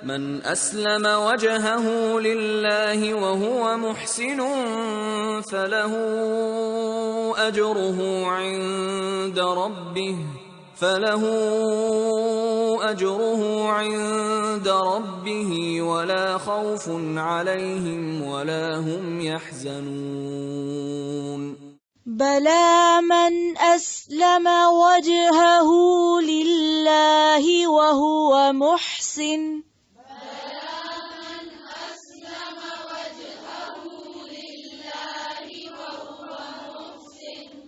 من اسلم وجهه لله وهو محسن فله اجره عند ربه ولا خوف عليهم ولا هم يحزنون. بلى من اسلم وجهه لله وهو محسن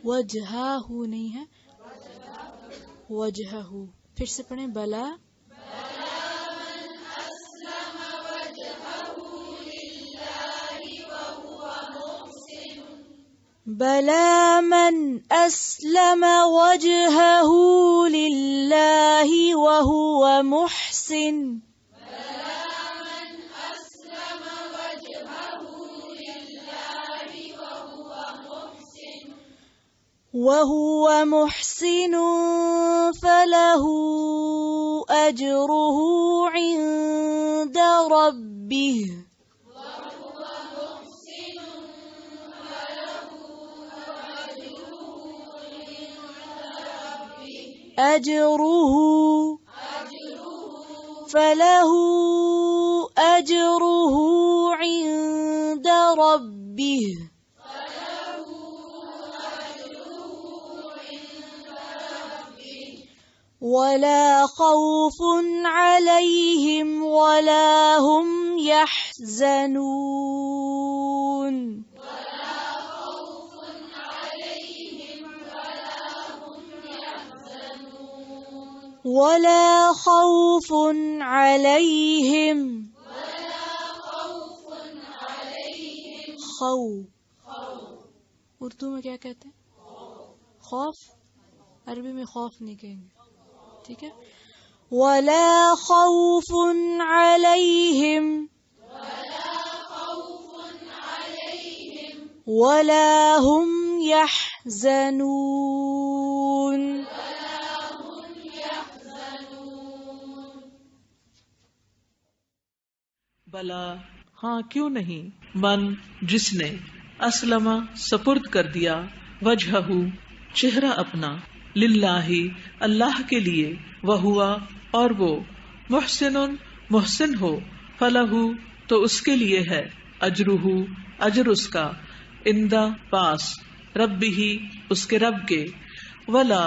وجہہ نہیں ہے، وجہہ. پھر سے پڑھیں. بلا بلا من اسلم وجهه لله وهو محسن وهو محسن فله أجره عند ربه فله أجره عند ربه ولا خوف عليهم ولا هم يحزنون. ولا خوف عليهم اردو میں کیا کہتے ہیں؟ خوف. عربی میں خوف نہیں کہیں گے، ٹھیک ہے. ولا خوف عليهم ولا هم يحزنون. بلا ہاں کیوں نہیں، من جس نے، اسلم سپرد کر دیا، وجہہ چہرہ اپنا، للہ اللہ کے لیے، وہوا اور وہ، محسن محسن ہو، فلہ تو اس کے لیے ہے، اجرہ اجر اس کا، اندہ پاس، ربہ اس کے رب کے، ولا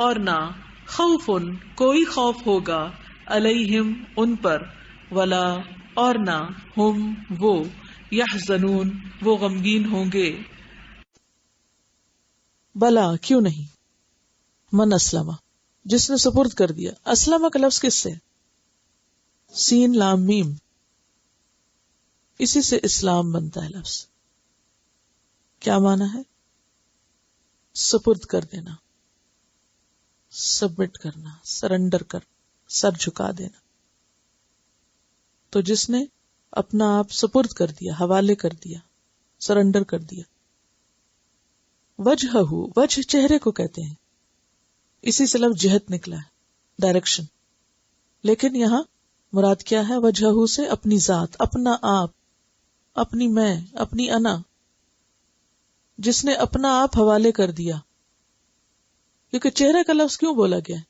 اور نہ، خوف کوئی خوف ہوگا، علیہم ان پر، ولا اور نہ، ہم وہ، یحزنون وہ غمگین ہوں گے. بلا کیوں نہیں، من اسلم جس نے سپرد کر دیا. اسلم کا لفظ کس سے؟ سین لام میم، اسی سے اسلام بنتا ہے لفظ. کیا معنی ہے؟ سپرد کر دینا، سبمٹ کرنا، سرنڈر کر، سر جھکا دینا. تو جس نے اپنا آپ سپرد کر دیا، حوالے کر دیا، سرنڈر کر دیا. وجہہ وجہ چہرے کو کہتے ہیں، اسی سے لفظ جہت نکلا ہے، ڈائریکشن. لیکن یہاں مراد کیا ہے؟ وجہہ سے اپنی ذات، اپنا آپ، اپنی میں، اپنی انا. جس نے اپنا آپ حوالے کر دیا. کیونکہ چہرے کا لفظ کیوں بولا گیا ہے؟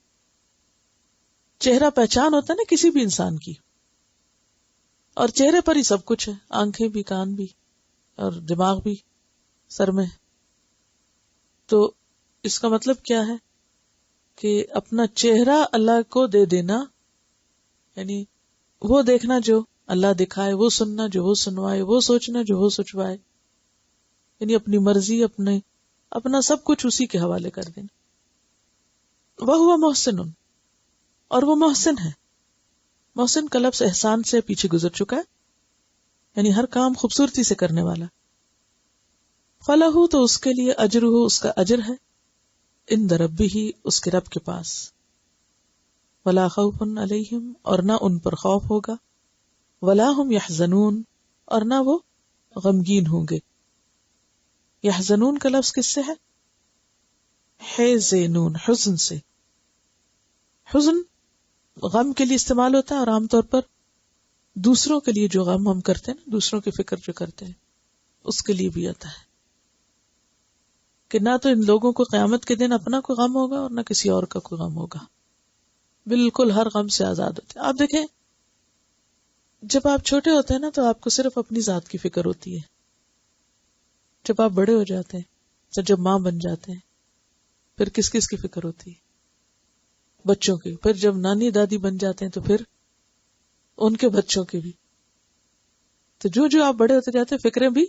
چہرہ پہچان ہوتا ہے نا کسی بھی انسان کی، اور چہرے پر ہی سب کچھ ہے، آنکھیں بھی، کان بھی، اور دماغ بھی سر میں. تو اس کا مطلب کیا ہے کہ اپنا چہرہ اللہ کو دے دینا، یعنی وہ دیکھنا جو اللہ دکھائے، وہ سننا جو وہ سنوائے، وہ سوچنا جو وہ سوچوائے، یعنی اپنی مرضی، اپنا سب کچھ اسی کے حوالے کر دینا. وَهُوَ مُحْسِنٌ اور وہ محسن ہے. محسن کا لفظ احسان سے پیچھے گزر چکا ہے، یعنی ہر کام خوبصورتی سے کرنے والا. فَلَهُ تو اس کے لیے، اجرہ اس کا اجر ہے، عند ربہ اس کے رب کے پاس. ولا خوف علیہم اور نہ ان پر خوف ہوگا، ولا ہم یحزنون اور نہ وہ غمگین ہوں گے. یحزنون کا لفظ کس سے ہے؟ حزنون، حزن سے. حزن غم کے لیے استعمال ہوتا ہے اور عام طور پر دوسروں کے لیے جو غم ہم کرتے ہیں نا، دوسروں کی فکر جو کرتے ہیں، اس کے لیے بھی آتا ہے کہ نہ تو ان لوگوں کو قیامت کے دن اپنا کوئی غم ہوگا اور نہ کسی اور کا کوئی غم ہوگا، بالکل ہر غم سے آزاد ہوتے ہیں۔ آپ دیکھیں جب آپ چھوٹے ہوتے ہیں نا تو آپ کو صرف اپنی ذات کی فکر ہوتی ہے، جب آپ بڑے ہو جاتے ہیں تو جب ماں بن جاتے ہیں پھر کس کس کی فکر ہوتی ہے؟ بچوں کی، پھر جب نانی دادی بن جاتے ہیں تو پھر ان کے بچوں کی بھی۔ تو جو جو آپ بڑے ہوتے جاتے ہیں فکریں بھی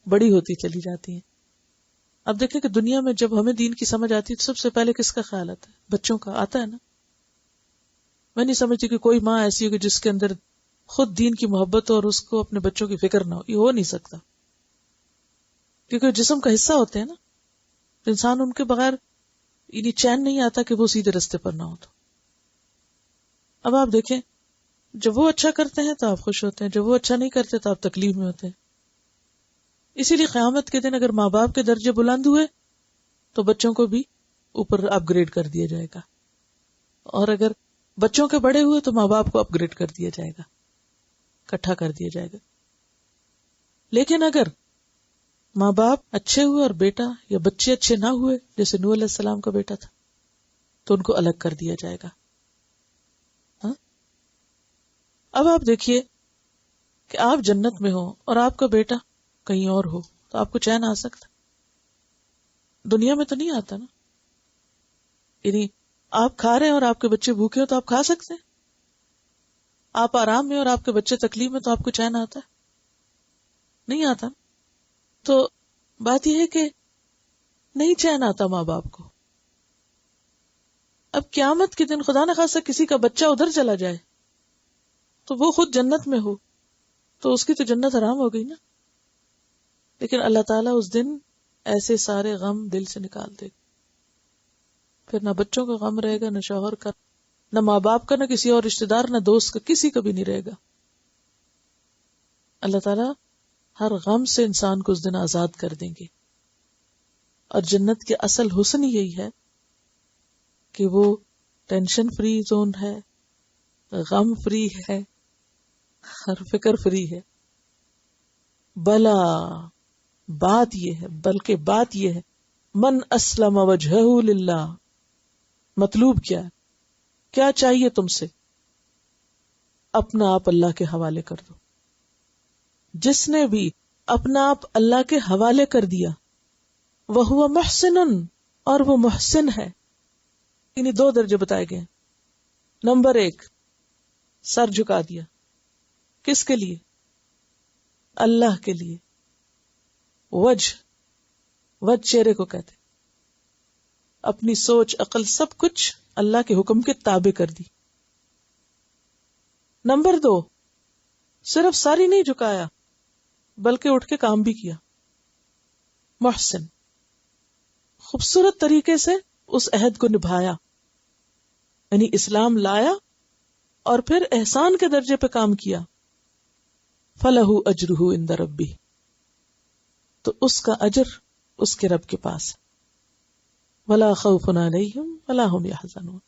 بڑی ہوتی چلی جاتی ہیں۔ اب دیکھیں کہ دنیا میں جب ہمیں دین کی سمجھ آتی ہے تو سب سے پہلے کس کا خیال آتا ہے؟ بچوں کا آتا ہے نا۔ میں نہیں سمجھتی کہ کوئی ماں ایسی ہوگی جس کے اندر خود دین کی محبت ہو اور اس کو اپنے بچوں کی فکر نہ ہو، یہ ہو نہیں سکتا، کیونکہ جسم کا حصہ ہوتے ہیں نا، انسان ان کے بغیر یعنی چین نہیں آتا کہ وہ سیدھے رستے پر نہ ہو۔ تو اب آپ دیکھیں جب وہ اچھا کرتے ہیں تو آپ خوش ہوتے ہیں، جب وہ اچھا نہیں کرتے تو آپ تکلیف میں ہوتے ہیں۔ اسی لیے قیامت کے دن اگر ماں باپ کے درجے بلند ہوئے تو بچوں کو بھی اوپر اپ گریڈ کر دیا جائے گا، اور اگر بچوں کے بڑے ہوئے تو ماں باپ کو اپ گریڈ کر دیا جائے گا، اکٹھا کر دیا جائے گا۔ لیکن اگر ماں باپ اچھے ہوئے اور بیٹا یا بچے اچھے نہ ہوئے، جیسے نوح علیہ السلام کا بیٹا تھا، تو ان کو الگ کر دیا جائے گا۔ اب آپ دیکھیے کہ آپ جنت میں ہو اور آپ کا بیٹا کہیں اور ہو تو آپ کو چین آ سکتا؟ دنیا میں تو نہیں آتا نا۔ یعنی آپ کھا رہے ہیں اور آپ کے بچے بھوکے ہو تو آپ کھا سکتے ہیں؟ آپ آرام میں اور آپ کے بچے تکلیف میں تو آپ کو چین آتا ہے؟ نہیں آتا۔ تو بات یہ ہے کہ نہیں چین آتا ماں باپ کو۔ اب قیامت کے دن خدا نہ خواستہ کسی کا بچہ ادھر چلا جائے تو وہ خود جنت میں ہو تو اس کی تو جنت حرام ہو گئی نا۔ لیکن اللہ تعالیٰ اس دن ایسے سارے غم دل سے نکال دے گا، پھر نہ بچوں کا غم رہے گا، نہ شوہر کا، نہ ماں باپ کا، نہ کسی اور رشتے دار، نہ دوست کا، کسی کا بھی نہیں رہے گا۔ اللہ تعالیٰ ہر غم سے انسان کو اس دن آزاد کر دیں گے۔ اور جنت کے اصل حسن یہی ہے کہ وہ ٹینشن فری زون ہے، غم فری ہے، ہر فکر فری ہے۔ بات یہ ہے من اسلم وجہہ للہ، مطلوب کیا ہے؟ کیا چاہیے تم سے؟ اپنا آپ اللہ کے حوالے کر دو۔ جس نے بھی اپنا آپ اللہ کے حوالے کر دیا، وَهُوَ مُحْسِنٌ، اور وہ محسن ہے۔ یعنی 2 درجے بتائے گئے۔ نمبر 1، سر جھکا دیا، کس کے لیے؟ اللہ کے لیے۔ وجہ چہرے کو کہتے، اپنی سوچ عقل سب کچھ اللہ کے حکم کے تابع کر دی۔ نمبر 2، صرف سر ہی نہیں جھکایا بلکہ اٹھ کے کام بھی کیا۔ محسن، خوبصورت طریقے سے اس عہد کو نبھایا، یعنی اسلام لایا اور پھر احسان کے درجے پہ کام کیا۔ فَلَهُ أَجْرُهُ عِندَ رَبِّهِ، تو اس کا اجر اس کے رب کے پاس ہے۔ وَلَا خَوْفٌ عَلَيْهِمْ وَلَا هُمْ يَحْزَنُونَ،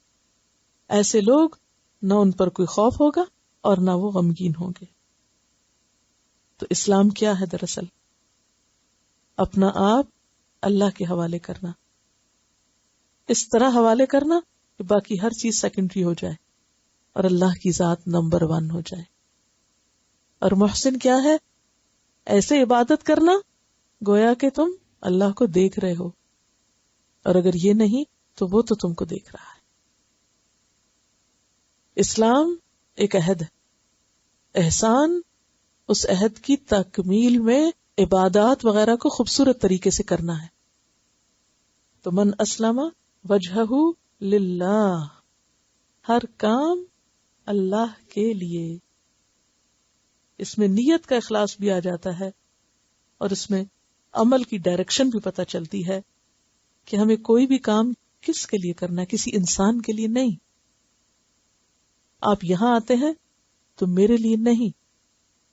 ایسے لوگ نہ ان پر کوئی خوف ہوگا اور نہ وہ غمگین ہوں گے۔ تو اسلام کیا ہے دراصل؟ اپنا آپ اللہ کے حوالے کرنا، اس طرح حوالے کرنا کہ باقی ہر چیز سیکنڈری ہو جائے اور اللہ کی ذات نمبر 1 ہو جائے۔ اور محسن کیا ہے؟ ایسے عبادت کرنا گویا کہ تم اللہ کو دیکھ رہے ہو، اور اگر یہ نہیں تو وہ تو تم کو دیکھ رہا ہے۔ اسلام ایک عہد ہے، احسان اس عہد کی تکمیل میں عبادات وغیرہ کو خوبصورت طریقے سے کرنا ہے۔ تو من اسلم وجہہ للہ، ہر کام اللہ کے لیے۔ اس میں نیت کا اخلاص بھی آ جاتا ہے اور اس میں عمل کی ڈائریکشن بھی پتہ چلتی ہے کہ ہمیں کوئی بھی کام کس کے لیے کرنا ہے، کسی انسان کے لیے نہیں۔ آپ یہاں آتے ہیں تو میرے لیے نہیں،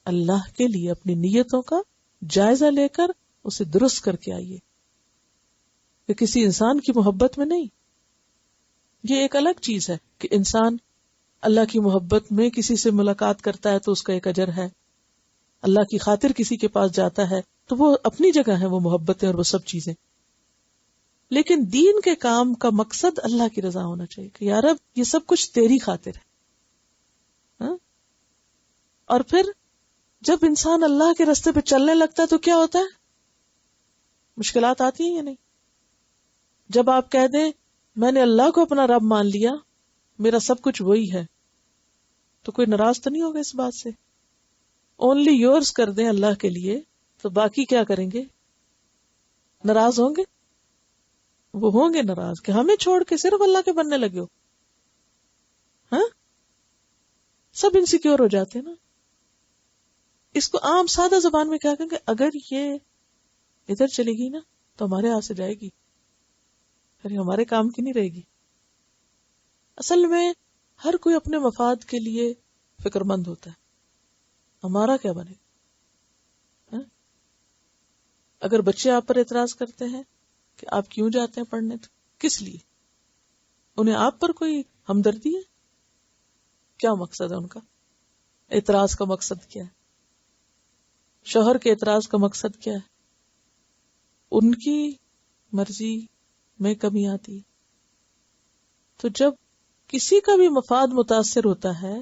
اللہ کے لیے اپنی نیتوں کا جائزہ لے کر اسے درست کر کے آئیے، کہ کسی انسان کی محبت میں نہیں۔ یہ ایک الگ چیز ہے کہ انسان اللہ کی محبت میں کسی سے ملاقات کرتا ہے تو اس کا ایک اجر ہے، اللہ کی خاطر کسی کے پاس جاتا ہے تو وہ اپنی جگہ ہے، وہ محبتیں اور وہ سب چیزیں. لیکن دین کے کام کا مقصد اللہ کی رضا ہونا چاہیے کہ یا رب یہ سب کچھ تیری خاطر ہے. اور پھر جب انسان اللہ کے راستے پہ چلنے لگتا ہے تو کیا ہوتا ہے؟ مشکلات آتی ہیں یا نہیں؟ جب آپ کہہ دیں میں نے اللہ کو اپنا رب مان لیا، میرا سب کچھ وہی ہے، تو کوئی ناراض تو نہیں ہوگا اس بات سے؟ اونلی یورز کر دیں اللہ کے لیے تو باقی کیا کریں گے؟ ناراض ہوں گے؟ وہ ہوں گے ناراض کہ ہمیں چھوڑ کے صرف اللہ کے بننے لگے ہو. ہاں، سب انسیکیور ہو جاتے ہیں نا. اس کو عام سادہ زبان میں کیا کہیں گے، اگر یہ ادھر چلے گی نا تو ہمارے ہاتھ سے جائے گی، پھر ہمارے کام کی نہیں رہے گی. اصل میں ہر کوئی اپنے مفاد کے لیے فکر مند ہوتا ہے، ہمارا کیا بنے. اگر بچے آپ پر اعتراض کرتے ہیں کہ آپ کیوں جاتے ہیں پڑھنے، تو کس لیے؟ انہیں آپ پر کوئی ہمدردی ہے؟ کیا مقصد ہے ان کا؟ اعتراض کا مقصد کیا ہے؟ شوہر کے اعتراض کا مقصد کیا ہے؟ ان کی مرضی میں کمی آتی ہے. تو جب کسی کا بھی مفاد متاثر ہوتا ہے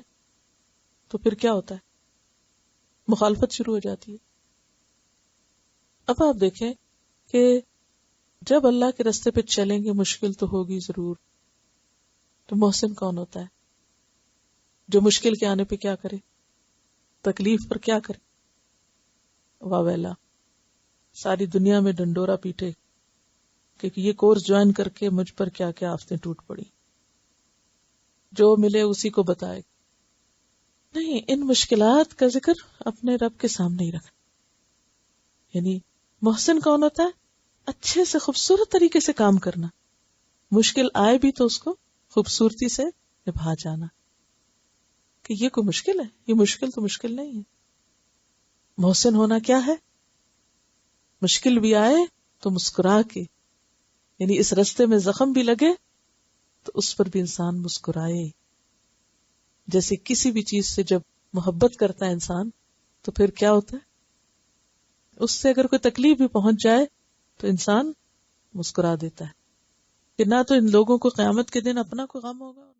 تو پھر کیا ہوتا ہے؟ مخالفت شروع ہو جاتی ہے. اب آپ دیکھیں کہ جب اللہ کے راستے پہ چلیں گے مشکل تو ہوگی ضرور. تو محسن کون ہوتا ہے جو مشکل کے آنے پہ کیا کرے، تکلیف پر کیا کرے؟ واہ ویلا، ساری دنیا میں ڈنڈورا پیٹے کہ یہ کورس جوائن کر کے مجھ پر کیا کیا آفتیں ٹوٹ پڑی، جو ملے اسی کو بتائے. نہیں، ان مشکلات کا ذکر اپنے رب کے سامنے ہی رکھنا. یعنی محسن کون ہوتا ہے؟ اچھے سے خوبصورت طریقے سے کام کرنا، مشکل آئے بھی تو اس کو خوبصورتی سے نبھا جانا. کہ یہ کوئی مشکل ہے؟ یہ مشکل تو مشکل نہیں ہے. محسن ہونا کیا ہے؟ مشکل بھی آئے تو مسکرا کے، یعنی اس رستے میں زخم بھی لگے تو اس پر بھی انسان مسکرائے. جیسے کسی بھی چیز سے جب محبت کرتا ہے انسان تو پھر کیا ہوتا ہے، اس سے اگر کوئی تکلیف بھی پہنچ جائے تو انسان مسکرا دیتا ہے کہ نہ تو ان لوگوں کو قیامت کے دن اپنا کوئی غم ہوگا.